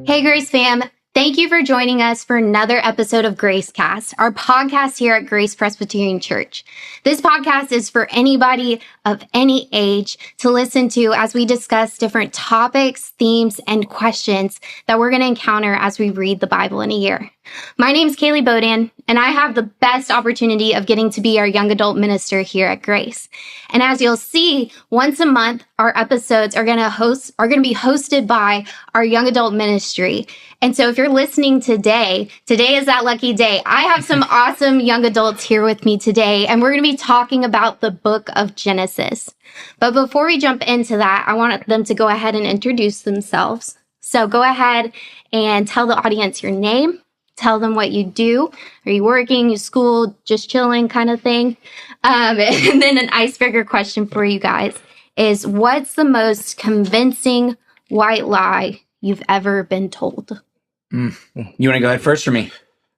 Hey, Grace fam. Thank you for joining us for another episode of Grace Cast, our podcast here at Grace Presbyterian Church. This podcast is for anybody of any age to listen to as we discuss different topics, themes, and questions that we're going to encounter as we read the Bible in a year. My name is Kaylie Bodan, and I have the best opportunity of getting to be our young adult minister here at Grace. And as you'll see, once a month, our episodes are going to be hosted by our young adult ministry. And so if you're listening today is that lucky day. I have some awesome young adults here with me today, and we're going to be talking about the book of Genesis. But before we jump into that, I want them to go ahead and introduce themselves. So go ahead and tell the audience your name. Tell them what you do. Are you working, you school, just chilling kind of thing? And then an icebreaker question for you guys is, what's the most convincing white lie you've ever been told? You want to go ahead first or me?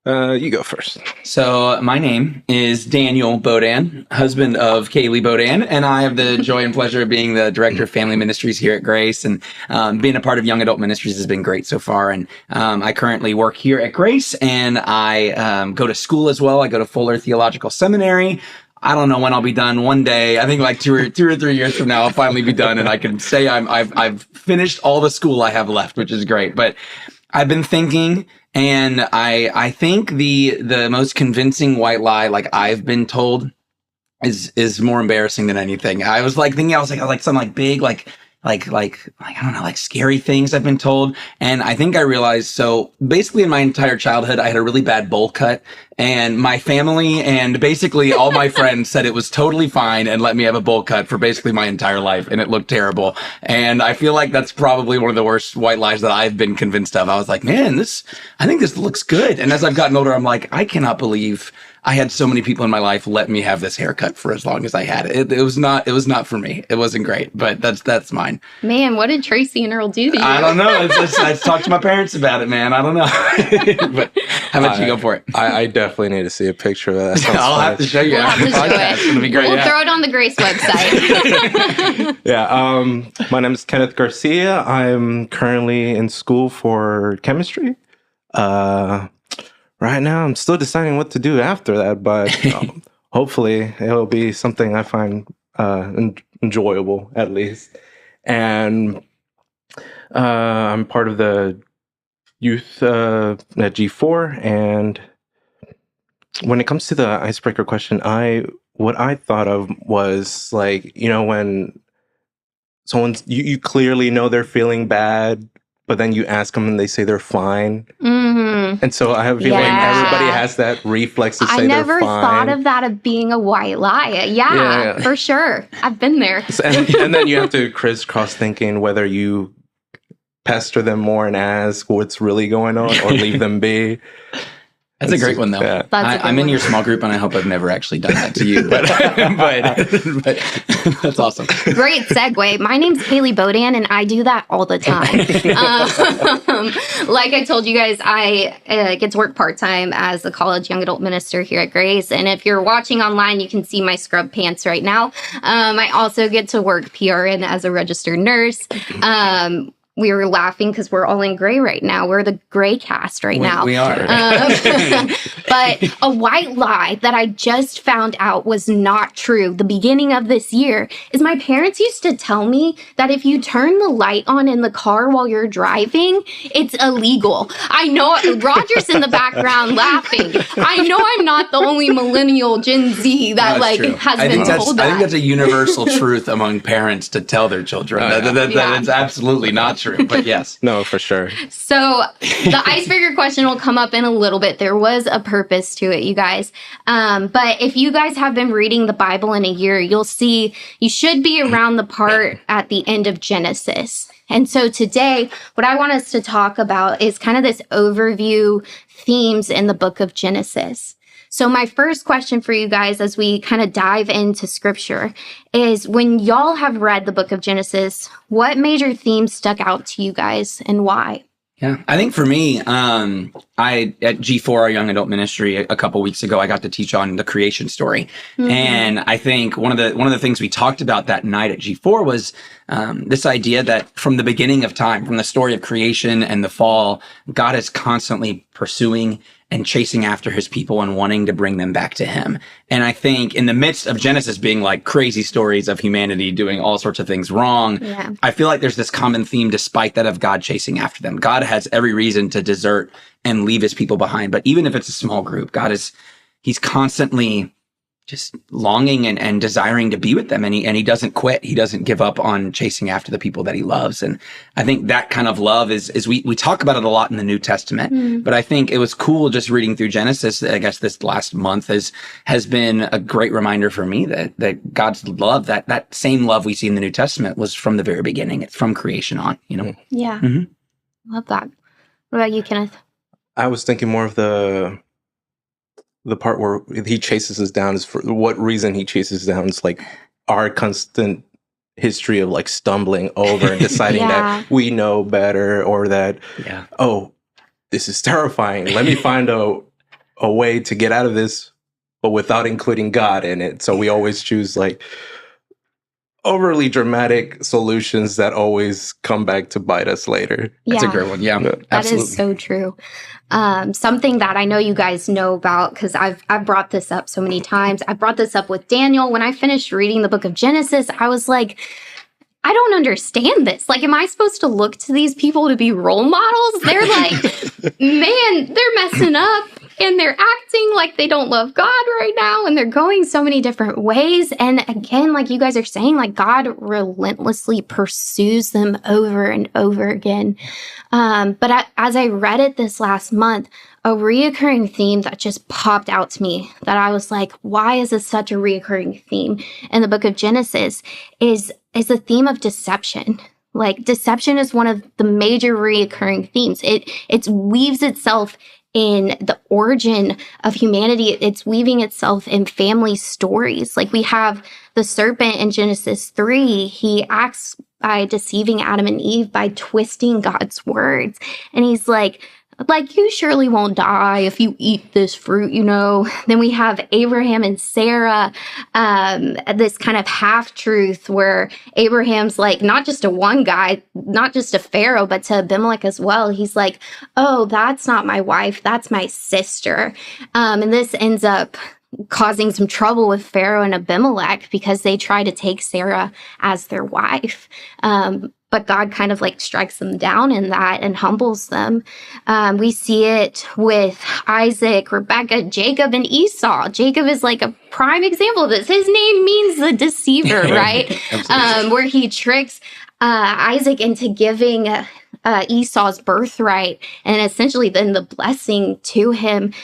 You go first. So my name is Daniel Bodan, husband of Kaylie Bodan, and I have the joy and pleasure of being the director of family ministries here at Grace. And being a part of young adult ministries has been great so far. And I currently work here at Grace, and I go to school as well. I go to Fuller Theological Seminary. I don't know when I'll be done. One day, I think like two or 3 years from now, I'll finally be done, and I can say I've finished all the school I have left, which is great. But I've been thinking, and I think the most convincing white lie like I've been told is more embarrassing than anything. I was like thinking I was like some like big like I don't know, like scary things I've been told. And I think I realized, so basically in my entire childhood, I had a really bad bowl cut, and my family and basically all my friends said it was totally fine and let me have a bowl cut for basically my entire life. And it looked terrible. And I feel like that's probably one of the worst white lies that I've been convinced of. I was like, man, I think this looks good. And as I've gotten older, I'm like, I cannot believe I had so many people in my life let me have this haircut for as long as I had it. It was not for me. It wasn't great, but that's mine. Man, what did Tracy and Earl do to you? I don't know. I talked to my parents about it, man. I don't know. But how about you go for it? I definitely need to see a picture of that. I'll have to show you. We'll have to show it. It's gonna be great. We'll throw it on the Grace website. Yeah. My name is Kenneth Garcia. I'm currently in school for chemistry. Right now, I'm still deciding what to do after that, but hopefully it'll be something I find enjoyable, at least. And I'm part of the youth at G4. And when it comes to the icebreaker question, what I thought of was like, when someone's, you clearly know they're feeling bad, but then you ask them and they say they're fine. Mm-hmm. And so I have a feeling everybody has that reflex to say they're fine. I never thought of that of being a white lie. Yeah, for sure. I've been there. And then you have to crisscross thinking whether you pester them more and ask what's really going on or leave them be. That's a great one, though. Yeah. I'm in your small group, and I hope I've never actually done that to you. But that's awesome. Great segue. My name's Kaylie Bodan, and I do that all the time. Like I told you guys, I get to work part-time as a college young adult minister here at Grace. And if you're watching online, you can see my scrub pants right now. I also get to work PRN as a registered nurse. We were laughing because we're all in gray right now. We're the gray cast right now. We are. But a white lie that I just found out was not true the beginning of this year is my parents used to tell me that if you turn the light on in the car while you're driving, it's illegal. I know Roger's in the background laughing. I know I'm not the only millennial Gen Z that has been told that. I think that's a universal truth among parents to tell their children. That is absolutely not true. But yes. No, for sure. So the icebreaker question will come up in a little bit. There was a purpose to it, you guys. But if you guys have been reading the Bible in a year, you'll see you should be around the part at the end of Genesis. And so today, what I want us to talk about is kind of this overview themes in the book of Genesis. So my first question for you guys as we kind of dive into scripture is, when y'all have read the book of Genesis, what major themes stuck out to you guys and why? Yeah, I think for me, I at G4, our young adult ministry, a couple weeks ago, I got to teach on the creation story, and I think one of the things we talked about that night at G4 was this idea that from the beginning of time, from the story of creation and the fall, God is constantly pursuing and chasing after his people and wanting to bring them back to him. And I think in the midst of Genesis being like crazy stories of humanity doing all sorts of things wrong, I feel like there's this common theme despite that of God chasing after them. God has every reason to desert and leave his people behind. But even if it's a small group, he's constantly just longing and desiring to be with them. And he doesn't quit. He doesn't give up on chasing after the people that he loves. And I think that kind of love is we talk about it a lot in the New Testament, but I think it was cool just reading through Genesis. I guess this last month has been a great reminder for me that God's love, that same love we see in the New Testament was from the very beginning. It's from creation on, Yeah. Love that. What about you, Kenneth? I was thinking more of the part where he chases us down is for what reason he chases us down is like our constant history of like stumbling over and deciding that we know better, or that, oh, this is terrifying. Let me find a way to get out of this, but without including God in it. So we always choose like overly dramatic solutions that always come back to bite us later. That's a great one. Yeah, that absolutely. is so true. Something that I know you guys know about, because I've brought this up so many times. I brought this up with Daniel. When I finished reading the book of Genesis, I was like, I don't understand this. Like, am I supposed to look to these people to be role models? They're like, man, they're messing up. And they're acting like they don't love God right now. And they're going so many different ways. And again, like you guys are saying, like God relentlessly pursues them over and over again. But as I read it this last month, a reoccurring theme that just popped out to me that I was like, why is this such a reoccurring theme in the book of Genesis is the theme of deception. Like deception is one of the major reoccurring themes. It weaves itself in the origin of humanity. It's weaving itself in family stories. Like we have the serpent in Genesis 3. He acts by deceiving Adam and Eve by twisting God's words. And he's like, you surely won't die if you eat this fruit, Then we have Abraham and Sarah, this kind of half-truth where Abraham's like, not just to one guy, not just to Pharaoh, but to Abimelech as well. He's like, oh, that's not my wife, that's my sister. And this ends up causing some trouble with Pharaoh and Abimelech because they try to take Sarah as their wife. But God kind of like strikes them down in that and humbles them. We see it with Isaac, Rebecca, Jacob, and Esau. Jacob is like a prime example of this. His name means the deceiver, right? Where he tricks Isaac into giving Esau's birthright and essentially then the blessing to him.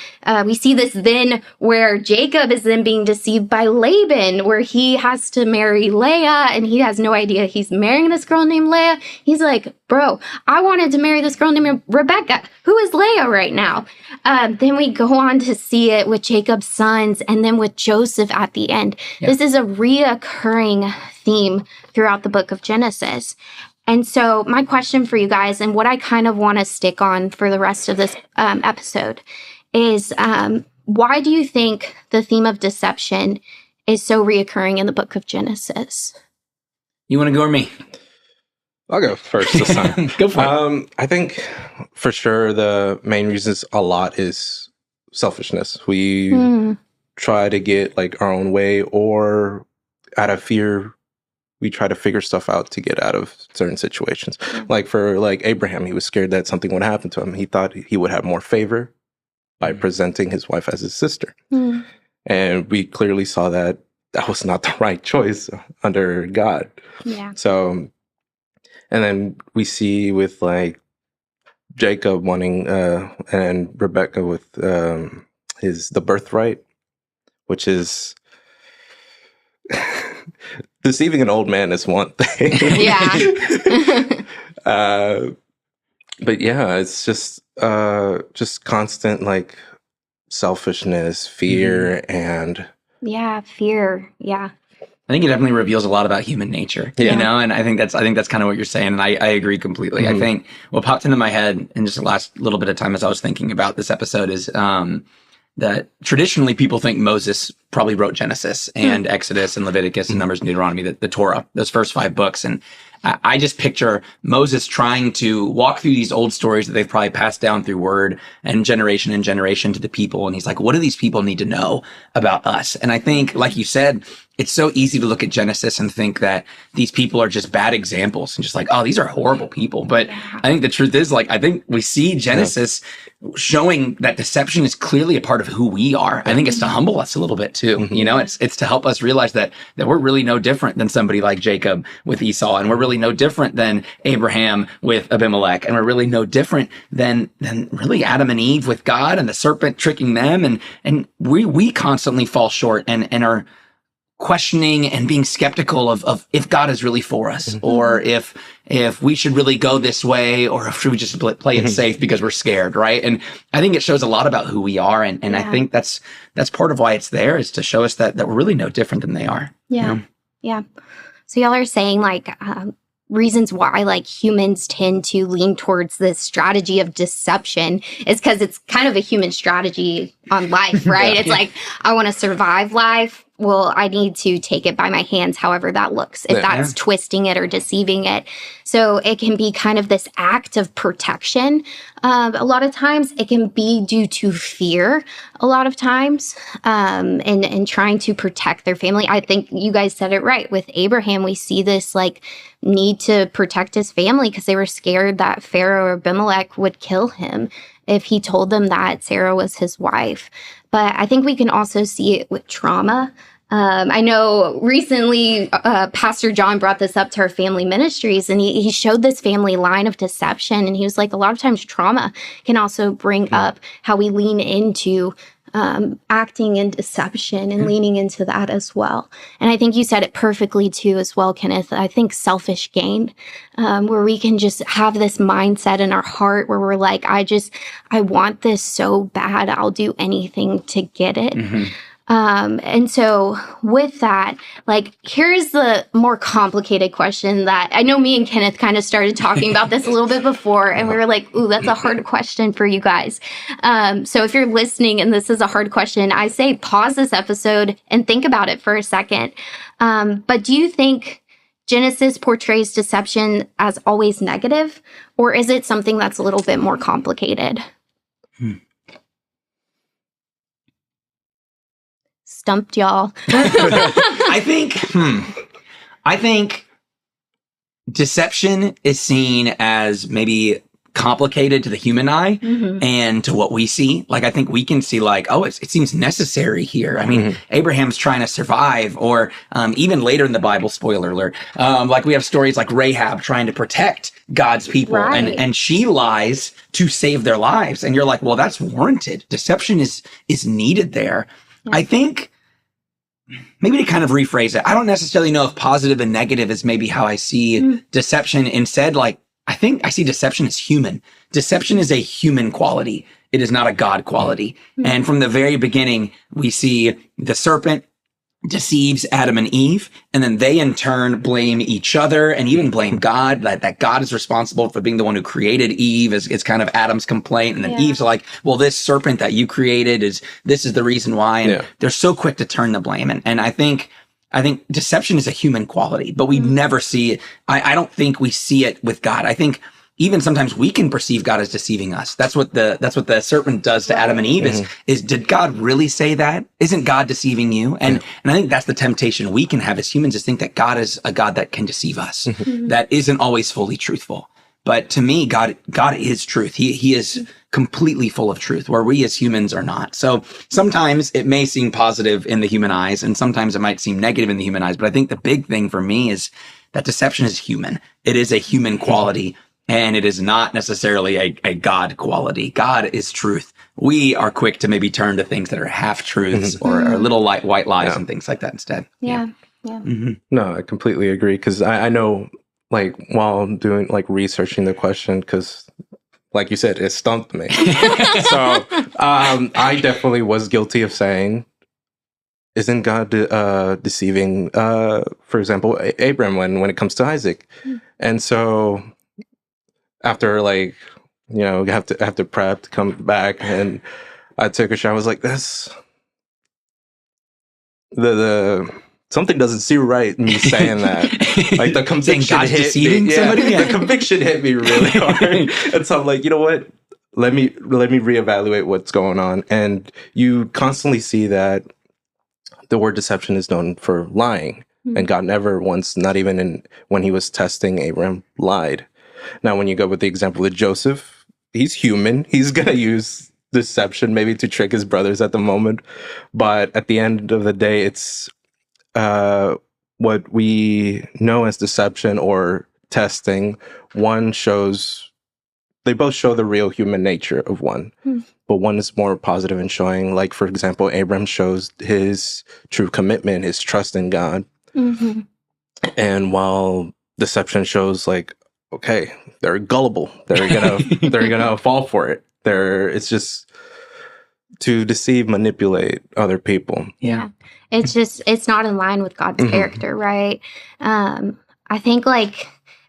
We see this then where Jacob is then being deceived by Laban, where he has to marry Leah and he has no idea he's marrying this girl named Leah. He's like, bro, I wanted to marry this girl named Rebecca. Who is Leah right now? Then we go on to see it with Jacob's sons and then with Joseph at the end. Yeah. This is a reoccurring theme throughout the book of Genesis. And so my question for you guys, and what I kind of want to stick on for the rest of this episode, is why do you think the theme of deception is so reoccurring in the book of Genesis? You want to go or me? I'll go first this time. Go for it. I think for sure the main reasons a lot is selfishness. We try to get like our own way, or out of fear, we try to figure stuff out to get out of certain situations. Like for like Abraham, he was scared that something would happen to him. He thought he would have more favor by presenting his wife as his sister. And we clearly saw that was not the right choice under God. Yeah. So, and then we see with like Jacob wanting, and Rebecca with the birthright, which is deceiving an old man is one thing. Yeah. But yeah, it's just constant like selfishness, fear, and fear. Yeah. I think it definitely reveals a lot about human nature, you know, and I think that's kind of what you're saying. And I agree completely. I think what popped into my head in just the last little bit of time as I was thinking about this episode is that traditionally people think Moses probably wrote Genesis and Exodus and Leviticus and Numbers and Deuteronomy, the Torah, those first 5 books. And I just picture Moses trying to walk through these old stories that they've probably passed down through word and generation to the people. And he's like, what do these people need to know about us? And I think, like you said, it's so easy to look at Genesis and think that these people are just bad examples and just like, oh, these are horrible people. But I think the truth is, like, I think we see Genesis showing that deception is clearly a part of who we are. I think it's to humble us a little bit too. You know, it's to help us realize that we're really no different than somebody like Jacob with Esau, and we're really no different than Abraham with Abimelech, and we're really no different than really Adam and Eve with God and the serpent tricking them. And we constantly fall short and are questioning and being skeptical of if God is really for us, or if we should really go this way, or if we just play it safe because we're scared, right? And I think it shows a lot about who we are, and I think that's part of why it's there, is to show us that we're really no different than they are. Yeah, you know? yeah. So y'all are saying like reasons why like humans tend to lean towards this strategy of deception is because it's kind of a human strategy on life, right? It's like, I want to survive life. Well, I need to take it by my hands, however that looks, if that's twisting it or deceiving it. So it can be kind of this act of protection. A lot of times it can be due to fear, a lot of times, and trying to protect their family. I think you guys said it right. With Abraham, we see this like need to protect his family because they were scared that Pharaoh or Abimelech would kill him if he told them that Sarah was his wife. But I think we can also see it with trauma. I know recently Pastor John brought this up to our family ministries, and he showed this family line of deception. And he was like, a lot of times trauma can also bring up how we lean into acting in deception and leaning into that as well. And I think you said it perfectly too as well, Kenneth. I think selfish gain, where we can just have this mindset in our heart where we're like, I want this so bad, I'll do anything to get it. And so with that, like, here's the more complicated question that I know me and Kenneth kind of started talking about this a little bit before, and we were like, ooh, that's a hard question for you guys. So if you're listening and this is a hard question, I say pause this episode and think about it for a second. But do you think Genesis portrays deception as always negative, or is it something that's a little bit more complicated? Stumped y'all. I think deception is seen as maybe complicated to the human eye and to what we see. Like, I think we can see like, oh, it seems necessary here. I mean, Abraham's trying to survive, or even later in the Bible, spoiler alert, like we have stories like Rahab trying to protect God's people, and she lies to save their lives. And you're like, well, that's warranted. Deception is needed there. I think maybe to kind of rephrase it, I don't necessarily know if positive and negative is maybe how I see deception. Instead, like, I think I see deception as human. Deception is a human quality. It is not a God quality. And from the very beginning, we see the serpent deceives Adam and Eve, and then they in turn blame each other and even blame God, that God is responsible for being the one who created Eve is kind of Adam's complaint. And then Eve's like, well, this serpent that you created this is the reason why. And they're so quick to turn the blame. And I think deception is a human quality, but we never see it. I don't think we see it with God. I think even sometimes we can perceive God as deceiving us. That's what the serpent does to Adam and Eve is did God really say that? Isn't God deceiving you? And I think that's the temptation we can have as humans, is think that God is a God that can deceive us, that isn't always fully truthful. But to me, God is truth. He is completely full of truth, where we as humans are not. So sometimes it may seem positive in the human eyes, and sometimes it might seem negative in the human eyes. But I think the big thing for me is that deception is human. It is a human quality. And it is not necessarily a God quality. God is truth. We are quick to maybe turn to things that are half truths or little white lies and things like that instead. No, I completely agree, because I know, like, while I'm doing like researching the question, because like you said, it stumped me. So I definitely was guilty of saying isn't God deceiving, for example, Abram when it comes to Isaac? And so after like, have to prep to come back, and I took a shot. I was like, that's the something doesn't seem right in me saying that. Like the conviction God's hit deceiving me. somebody? Yeah, the conviction hit me really hard. And so I'm like, you know what? Let me reevaluate what's going on. And you constantly see that the word deception is known for lying. And God never once, not even when he was testing Abram, lied. Now, when you go with the example of Joseph, he's human. He's going to use deception maybe to trick his brothers at the moment. But at the end of the day, it's what we know as deception or testing. They both show the real human nature of one. But one is more positive in showing, like, for example, Abram shows his true commitment, his trust in God. And while deception shows like, okay, they're gullible. They're gonna fall for it. It's just to deceive, manipulate other people. Yeah. It's not in line with God's character, right? I think like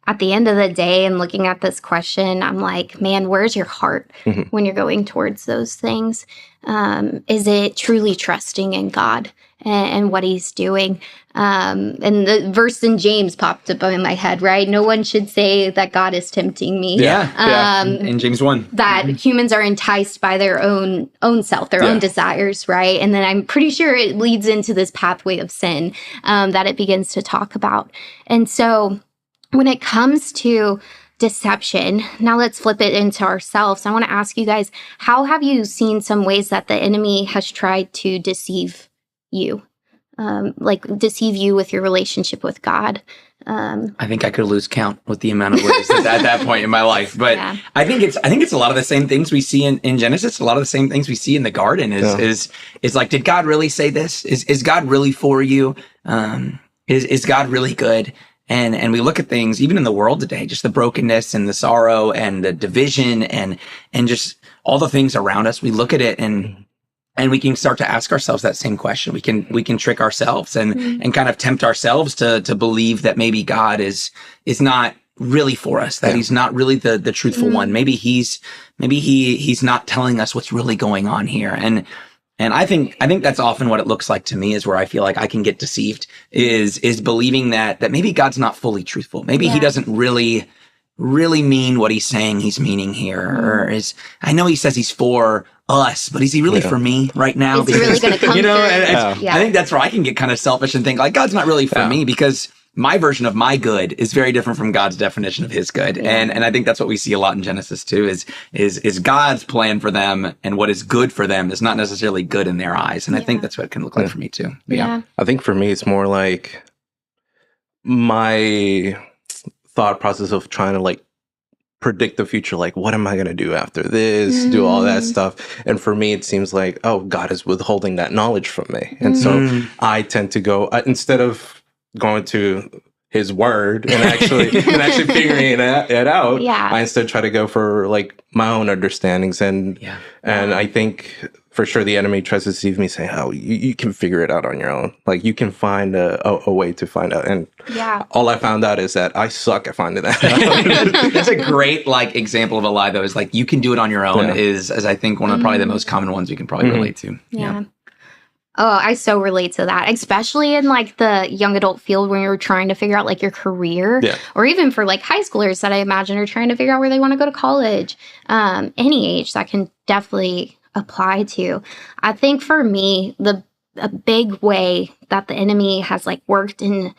at the end of the day and looking at this question, I'm like, man, where's your heart when you're going towards those things? Is it truly trusting in God and what he's doing? And the verse in James popped up in my head, right? No one should say that God is tempting me. In James 1. That humans are enticed by their own self, their own desires, right? And then I'm pretty sure it leads into this pathway of sin that it begins to talk about. And so when it comes to deception, now let's flip it into ourselves. I want to ask you guys, how have you seen some ways that the enemy has tried to deceive you? Like deceive you with your relationship with God? I think I could lose count with the amount of ways at that point in my life. But I think it's a lot of the same things we see in Genesis. A lot of the same things we see in the garden is like, did God really say this? Is God really for you? Is God really good? And we look at things, even in the world today, just the brokenness and the sorrow and the division and just all the things around us. We look at it and we can start to ask ourselves that same question. We can trick ourselves and kind of tempt ourselves to believe that maybe God is not really for us, that he's not really the truthful one. Maybe he's not telling us what's really going on here. And I think that's often what it looks like to me, is where I feel like I can get deceived is believing that maybe God's not fully truthful. Maybe he doesn't really mean what he's saying he's meaning here. Or I know he says he's for us, but is he really for me right now? Is he really going to come through? I think that's where I can get kind of selfish and think like God's not really for me, because my version of my good is very different from God's definition of his good. And I think that's what we see a lot in Genesis too, is God's plan for them, and what is good for them is not necessarily good in their eyes. And I think that's what it can look like for me too. Yeah. I think for me, it's more like my thought process of trying to like predict the future, like what am I going to do after this, do all that stuff. And for me, it seems like, oh, God is withholding that knowledge from me. And so I tend to go, instead of going to his word and actually figuring it out, I instead try to go for like my own understandings. And I think for sure the enemy tries to deceive me, saying, oh, you can figure it out on your own. Like you can find a way to find out. And all I found out is that I suck at finding that out. That's a great like example of a lie, though, is like you can do it on your own is I think one of probably the most common ones you can probably relate to. Yeah. Oh, I so relate to that, especially in like the young adult field when you're trying to figure out like your career, or even for like high schoolers that I imagine are trying to figure out where they want to go to college. Any age that can definitely apply to. I think for me, a big way that the enemy has like worked in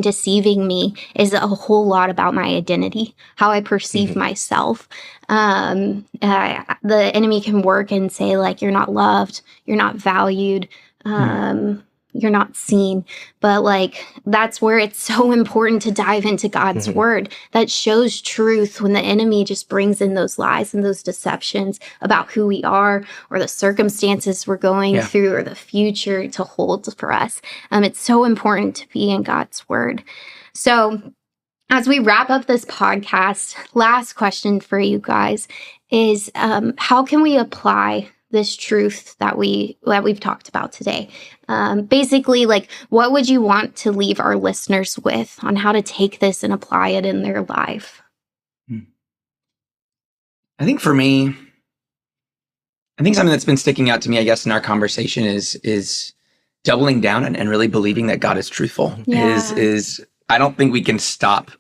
deceiving me is a whole lot about my identity, how I perceive myself. The enemy can work and say like, you're not loved, you're not valued, you're not seen. But like, that's where it's so important to dive into God's word that shows truth when the enemy just brings in those lies and those deceptions about who we are or the circumstances we're going through or the future to hold for us. It's so important to be in God's word. So as we wrap up this podcast, last question for you guys is, how can we apply this truth that we've talked about today? Basically, like, what would you want to leave our listeners with on how to take this and apply it in their life? I think for me, something that's been sticking out to me, I guess, in our conversation is doubling down and really believing that God is truthful. Yeah. I don't think we can stop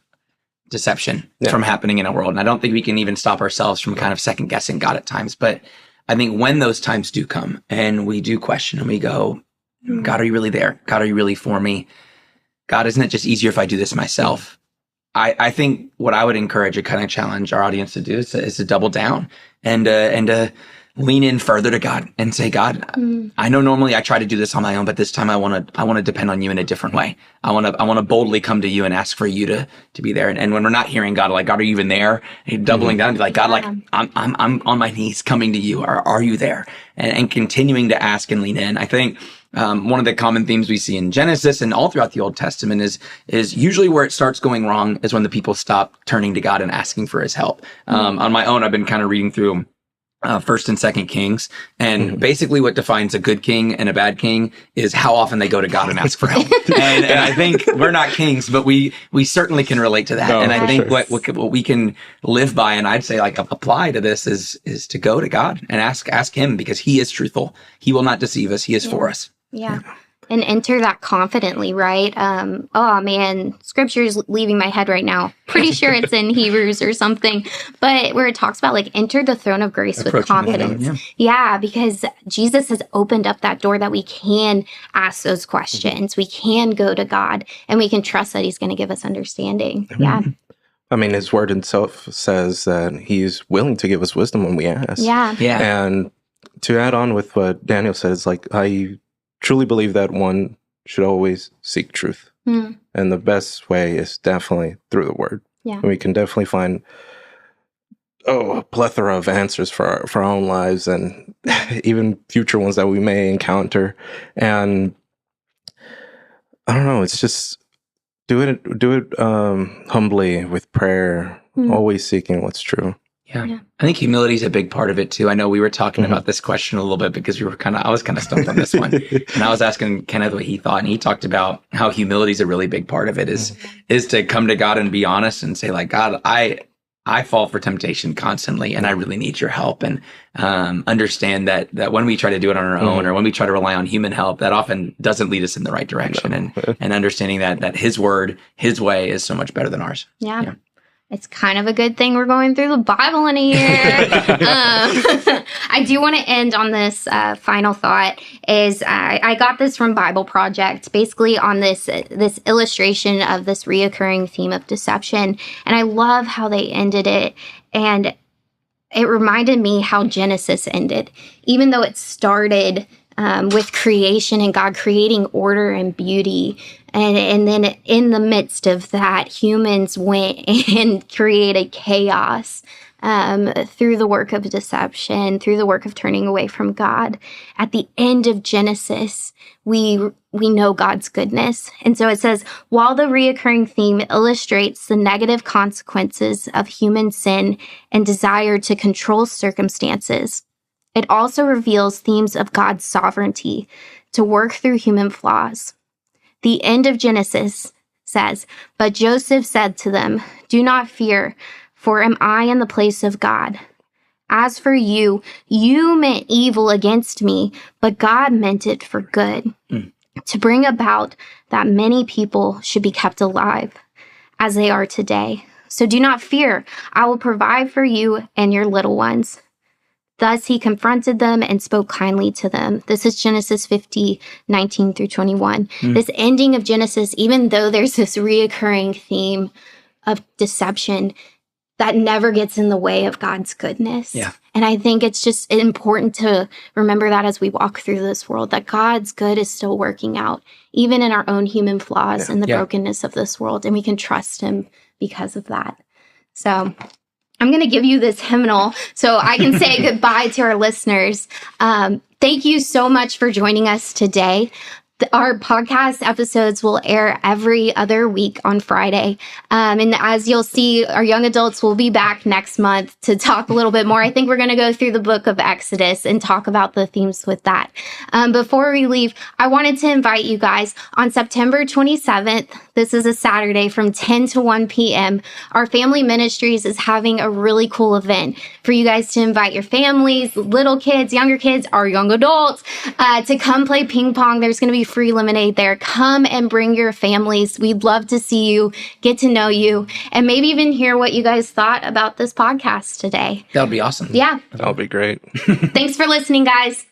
deception from happening in our world. And I don't think we can even stop ourselves from kind of second guessing God at times. But I think when those times do come and we do question and we go, God, are you really there? God, are you really for me? God, isn't it just easier if I do this myself? I think what I would encourage and kind of challenge our audience to do is to double down and lean in further to God and say, God, I know normally I try to do this on my own, but this time I want to depend on you in a different way. I want to boldly come to you and ask for you to be there. And when we're not hearing God, like, God, are you even there? And doubling down, be like, God, like, I'm on my knees coming to you. Are you there? And continuing to ask and lean in. I think one of the common themes we see in Genesis and all throughout the Old Testament is usually where it starts going wrong is when the people stop turning to God and asking for his help. On my own, I've been kind of reading through First and Second Kings, and basically what defines a good king and a bad king is how often they go to God and ask for help. and I think we're not kings, but we certainly can relate to that. No, and I think sure. what we can live by, and I'd say like apply to this is to go to God and ask him, because he is truthful. He will not deceive us. He is for us. Yeah. And enter that confidently, right? Oh man, scripture is leaving my head right now. Pretty sure it's in Hebrews or something, but where it talks about like enter the throne of grace with confidence. Yeah, because Jesus has opened up that door that we can ask those questions. We can go to God and we can trust that he's going to give us understanding. Yeah. I mean, his word itself says that he's willing to give us wisdom when we ask. Yeah. And to add on with what Daniel says, like, I truly believe that one should always seek truth. And the best way is definitely through the word. Yeah. We can definitely find a plethora of answers for our own lives and even future ones that we may encounter. And I don't know, it's just do it humbly with prayer, always seeking what's true. Yeah. I think humility is a big part of it too. I know we were talking about this question a little bit because I was kind of stumped on this one. And I was asking Kenneth what he thought, and he talked about how humility is a really big part of it is to come to God and be honest and say, like, God, I fall for temptation constantly and I really need your help. And understand that when we try to do it on our own or when we try to rely on human help, that often doesn't lead us in the right direction. And understanding that his word, his way is so much better than ours. Yeah. It's kind of a good thing we're going through the Bible in a year. I do want to end on this final thought. I got this from Bible Project, basically on this illustration of this reoccurring theme of deception. And I love how they ended it. And it reminded me how Genesis ended. Even though it started with creation and God creating order and beauty. And then in the midst of that, humans went and created chaos through the work of deception, through the work of turning away from God. At the end of Genesis, we know God's goodness. And so it says, while the reoccurring theme illustrates the negative consequences of human sin and desire to control circumstances, it also reveals themes of God's sovereignty to work through human flaws. The end of Genesis says, but Joseph said to them, do not fear, for am I in the place of God? As for you, you meant evil against me, but God meant it for good, to bring about that many people should be kept alive, as they are today. So do not fear, I will provide for you and your little ones. Thus he confronted them and spoke kindly to them. This is Genesis 50, 19 through 21. This ending of Genesis, even though there's this reoccurring theme of deception, that never gets in the way of God's goodness. Yeah. And I think it's just important to remember that as we walk through this world, that God's good is still working out, even in our own human flaws and the brokenness of this world. And we can trust him because of that. So I'm going to give you this hymnal so I can say goodbye to our listeners. Thank you so much for joining us today. Our podcast episodes will air every other week on Friday. And as you'll see, our young adults will be back next month to talk a little bit more. I think we're going to go through the book of Exodus and talk about the themes with that. Before we leave, I wanted to invite you guys on September 27th. This is a Saturday from 10 to 1 p.m. Our Family Ministries is having a really cool event for you guys to invite your families, little kids, younger kids, our young adults, to come play ping pong. There's going to be free lemonade there. Come and bring your families. We'd love to see you, get to know you, and maybe even hear what you guys thought about this podcast today. That would be awesome. Yeah. That'll be great. Thanks for listening, guys.